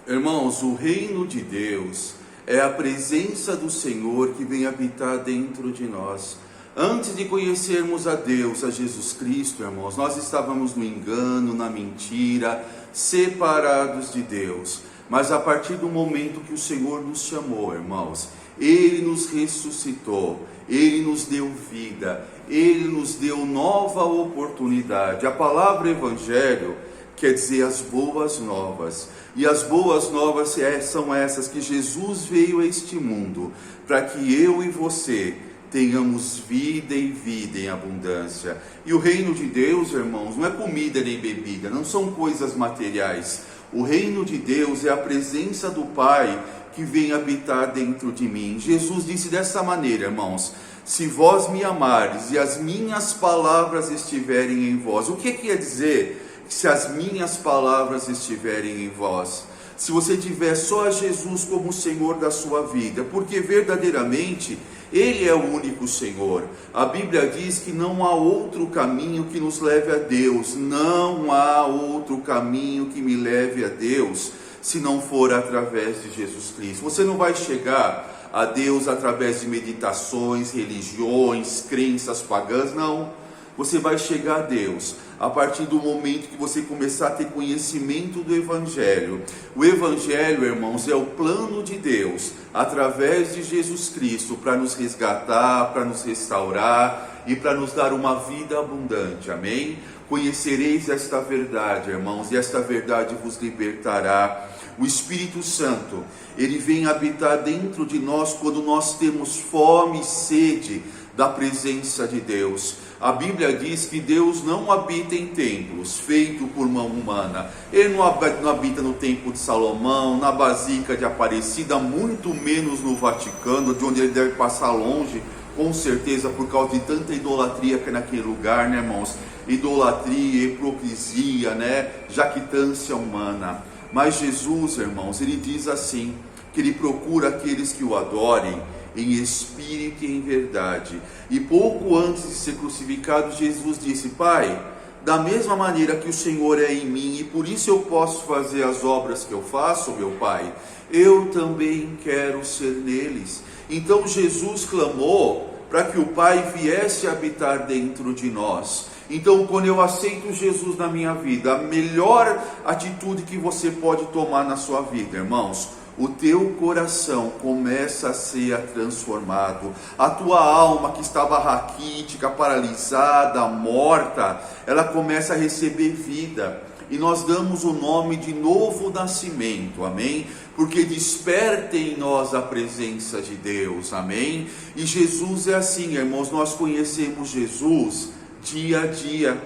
Irmãos, o reino de Deus é a presença do Senhor que vem habitar dentro de nós. Antes de conhecermos a Deus, a Jesus Cristo, irmãos, nós estávamos no engano, na mentira, separados de Deus. Mas a partir do momento que o Senhor nos chamou, irmãos, Ele nos ressuscitou, Ele nos deu vida, Ele nos deu nova oportunidade. A palavra evangelho quer dizer as boas novas. E as boas novas são essas, que Jesus veio a este mundo para que eu e você tenhamos vida e vida em abundância. E o reino de Deus, irmãos, não é comida nem bebida, não são coisas materiais. O reino de Deus é a presença do Pai que vem habitar dentro de mim. Jesus disse dessa maneira, irmãos: se vós me amares e as minhas palavras estiverem em vós. O que quer dizer se as minhas palavras estiverem em vós? Se você tiver só a Jesus como Senhor da sua vida, porque verdadeiramente Ele é o único Senhor. A Bíblia diz que não há outro caminho que nos leve a Deus. Não há outro caminho que me leve a Deus, se não for através de Jesus Cristo. Você não vai chegar a Deus através de meditações, religiões, crenças pagãs, não. Você vai chegar a Deus a partir do momento que você começar a ter conhecimento do Evangelho. O Evangelho, irmãos, é o plano de Deus, através de Jesus Cristo, para nos resgatar, para nos restaurar e para nos dar uma vida abundante, amém? Conhecereis esta verdade, irmãos, e esta verdade vos libertará. O Espírito Santo, Ele vem habitar dentro de nós quando nós temos fome e sede da presença de Deus. A Bíblia diz que Deus não habita em templos feitos por mão humana. Ele não habita no templo de Salomão, na Basílica de Aparecida, muito menos no Vaticano, de onde ele deve passar longe, com certeza, por causa de tanta idolatria que é naquele lugar, né, irmãos? Idolatria, hipocrisia, né? Jactância humana. Mas Jesus, irmãos, Ele diz assim, que Ele procura aqueles que o adorem em espírito e em verdade. E pouco antes de ser crucificado, Jesus disse: Pai, da mesma maneira que o Senhor é em mim, e por isso eu posso fazer as obras que eu faço, meu Pai, eu também quero ser neles. Então Jesus clamou para que o Pai viesse habitar dentro de nós. Então, quando eu aceito Jesus na minha vida, a melhor atitude que você pode tomar na sua vida, irmãos, o teu coração começa a ser transformado. A tua alma, que estava raquítica, paralisada, morta, ela começa a receber vida. E nós damos o nome de novo nascimento, amém? Porque desperta em nós a presença de Deus, amém? E Jesus é assim, irmãos, nós conhecemos Jesus dia a dia,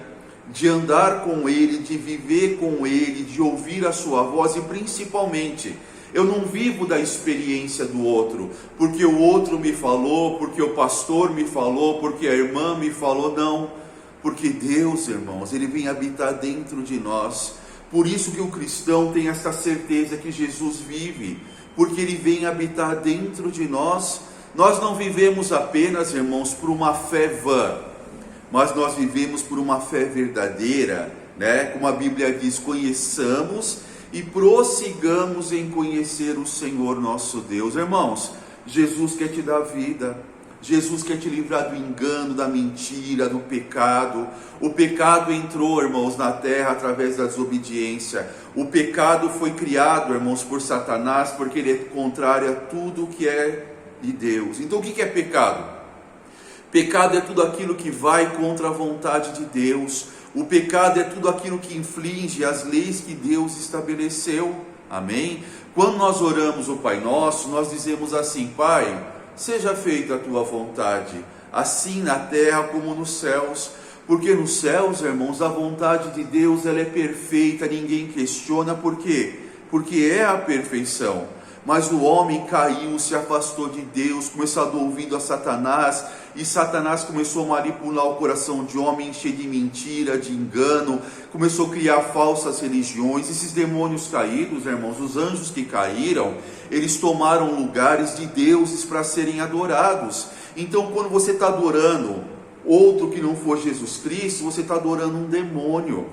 de andar com Ele, de viver com Ele, de ouvir a sua voz. E principalmente, eu não vivo da experiência do outro, porque o outro me falou, porque o pastor me falou, porque a irmã me falou, não. Porque Deus, irmãos, Ele vem habitar dentro de nós. Por isso que o cristão tem essa certeza que Jesus vive, porque Ele vem habitar dentro de nós. Nós não vivemos apenas, irmãos, por uma fé vã, mas nós vivemos por uma fé verdadeira, né? Como a Bíblia diz, conheçamos e prossigamos em conhecer o Senhor nosso Deus. Irmãos, Jesus quer te dar vida. Jesus quer te livrar do engano, da mentira, do pecado. O pecado entrou, irmãos, na terra através da desobediência. O pecado foi criado, irmãos, por Satanás, porque ele é contrário a tudo que é de Deus. Então o que é pecado? Pecado é tudo aquilo que vai contra a vontade de Deus. O pecado é tudo aquilo que infringe as leis que Deus estabeleceu. Amém? Quando nós oramos o Pai Nosso, nós dizemos assim: Pai, seja feita a tua vontade, assim na terra como nos céus. Porque nos céus, irmãos, a vontade de Deus, ela é perfeita, ninguém questiona. Por quê? Porque é a perfeição. Mas o homem caiu, se afastou de Deus, começou a dar ouvido a Satanás, e Satanás começou a manipular o coração de homem, encher de mentira, de engano, começou a criar falsas religiões. Esses demônios caídos, irmãos, os anjos que caíram, eles tomaram lugares de deuses para serem adorados. Então, quando você está adorando outro que não for Jesus Cristo, você está adorando um demônio.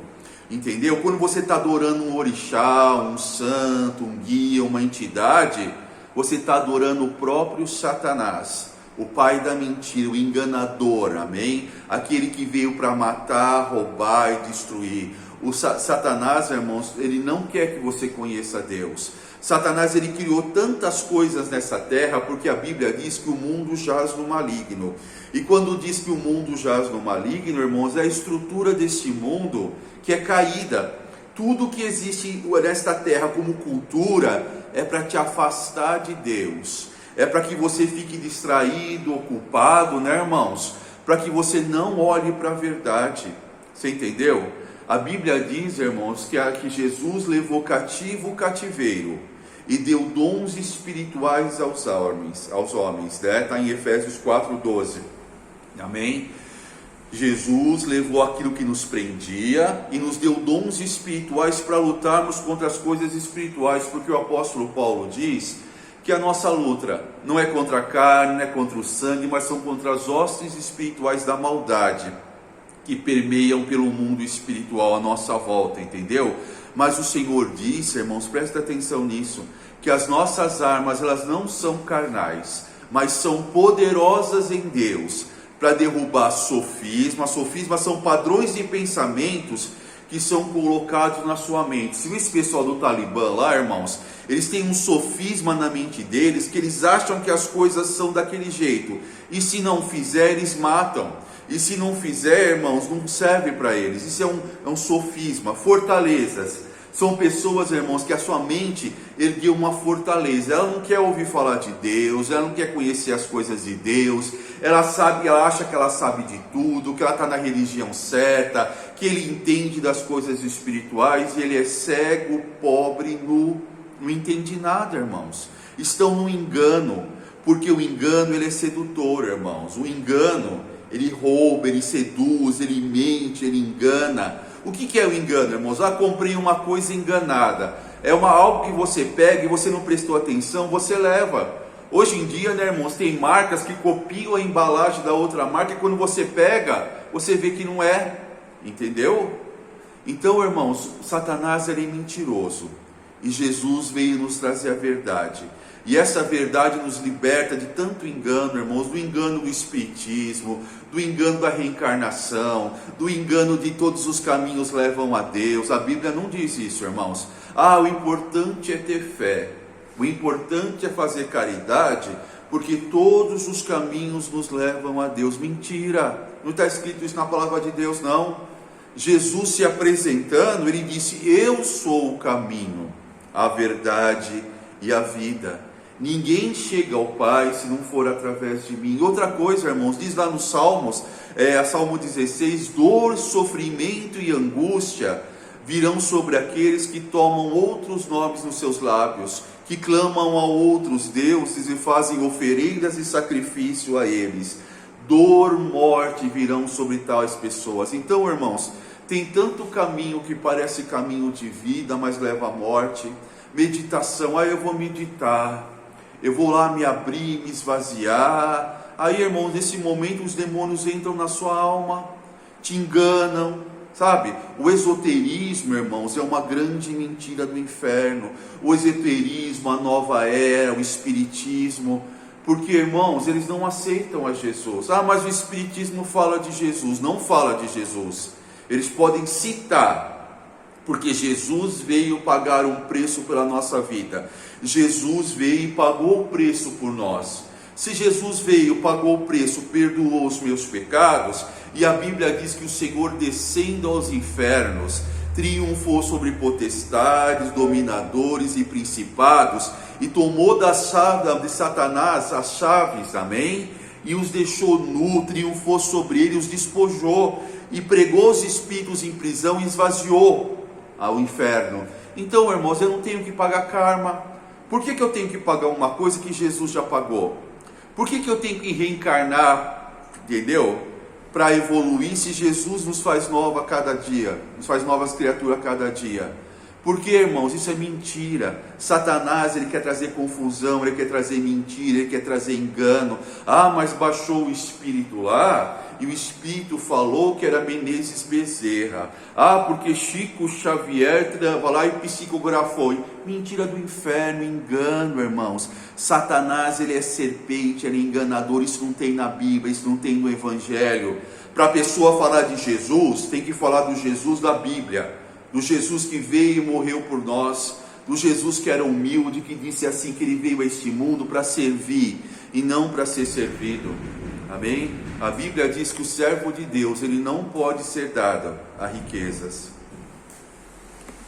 Entendeu? Quando você está adorando um orixá, um santo, um guia, uma entidade, você está adorando o próprio Satanás, o pai da mentira, o enganador, amém? Aquele que veio para matar, roubar e destruir. O Satanás, irmãos, ele não quer que você conheça Deus. Satanás, ele criou tantas coisas nessa terra, porque a Bíblia diz que o mundo jaz no maligno. E quando diz que o mundo jaz no maligno, irmãos, é a estrutura deste mundo que é caída. Tudo que existe nesta terra como cultura é para te afastar de Deus. É para que você fique distraído, ocupado, né, irmãos? Para que você não olhe para a verdade. Você entendeu? A Bíblia diz, irmãos, que Jesus levou cativo o cativeiro e deu dons espirituais aos homens, né? Está em Efésios 4:12. Amém? Jesus levou aquilo que nos prendia e nos deu dons espirituais para lutarmos contra as coisas espirituais, porque o apóstolo Paulo diz que a nossa luta não é contra a carne, não é contra o sangue, mas são contra as hostes espirituais da maldade que permeiam pelo mundo espiritual à nossa volta, entendeu? Mas o Senhor disse, irmãos, presta atenção nisso, que as nossas armas, elas não são carnais, mas são poderosas em Deus, para derrubar sofismas. Sofismas são padrões de pensamentos que são colocados na sua mente. Se esse pessoal do Talibã lá, irmãos, eles têm um sofisma na mente deles, que eles acham que as coisas são daquele jeito, e se não fizer, eles matam, e se não fizer, irmãos, não serve para eles. Isso é um sofisma. Fortalezas são pessoas, irmãos, que a sua mente ergueu uma fortaleza. Ela não quer ouvir falar de Deus, ela não quer conhecer as coisas de Deus, ela acha que ela sabe de tudo, que ela está na religião certa, que ele entende das coisas espirituais, e ele é cego, pobre, não entende nada, irmãos. Estão no engano, porque o engano, ele é sedutor, irmãos. O engano, ele rouba, ele seduz, ele mente, ele engana. O que é o engano, irmãos? Comprei uma coisa enganada. É algo que você pega e você não prestou atenção, você leva. Hoje em dia, né, irmãos, tem marcas que copiam a embalagem da outra marca, e quando você pega, você vê que não é. Entendeu? Então, irmãos, Satanás, ele é mentiroso, e Jesus veio nos trazer a verdade. E essa verdade nos liberta de tanto engano, irmãos, do engano do espiritismo, do engano da reencarnação, do engano de todos os caminhos levam a Deus. A Bíblia não diz isso, irmãos. O importante é ter fé, o importante é fazer caridade, porque todos os caminhos nos levam a Deus. Mentira, não está escrito isso na palavra de Deus, não. Jesus se apresentando, ele disse: eu sou o caminho, a verdade e a vida. Ninguém chega ao Pai se não for através de mim. Outra coisa, irmãos, diz lá nos Salmos, Salmo 16, dor, sofrimento e angústia virão sobre aqueles que tomam outros nomes nos seus lábios, que clamam a outros deuses e fazem oferendas e sacrifício a eles. Dor, morte virão sobre tais pessoas. Então, irmãos, tem tanto caminho que parece caminho de vida, mas leva à morte. Meditação, eu vou meditar, eu vou lá me abrir, me esvaziar. Aí, irmãos, nesse momento os demônios entram na sua alma, te enganam, sabe? O esoterismo, irmãos, é uma grande mentira do inferno. O esoterismo, a nova era, o espiritismo, porque, irmãos, eles não aceitam a Jesus. Mas o espiritismo fala de Jesus. Não fala de Jesus. Eles podem citar, porque Jesus veio pagar um preço pela nossa vida. Jesus veio e pagou o preço por nós. Se Jesus veio, pagou o preço, perdoou os meus pecados, e a Bíblia diz que o Senhor, descendo aos infernos, triunfou sobre potestades, dominadores e principados, e tomou da chave de Satanás as chaves, amém? E os deixou nu, triunfou sobre ele, os despojou, e pregou os espíritos em prisão e esvaziou ao inferno. Então, irmãos, eu não tenho que pagar karma. Por que eu tenho que pagar uma coisa que Jesus já pagou? Por que eu tenho que reencarnar, entendeu? Para evoluir, se Jesus nos faz nova a cada dia, nos faz novas criaturas a cada dia. Porque, irmãos, isso é mentira. Satanás, ele quer trazer confusão, ele quer trazer mentira, ele quer trazer engano. Ah, mas baixou o Espírito lá, e o Espírito falou que era Menezes Bezerra. Ah, porque Chico Xavier estava lá e psicografou. Mentira do inferno, engano, irmãos. Satanás, ele é serpente, ele é enganador. Isso não tem na Bíblia, isso não tem no Evangelho. Para a pessoa falar de Jesus, tem que falar do Jesus da Bíblia, do Jesus que veio e morreu por nós, do Jesus que era humilde, que disse assim que ele veio a este mundo para servir e não para ser servido. Amém? A Bíblia diz que o servo de Deus, ele não pode ser dado a riquezas.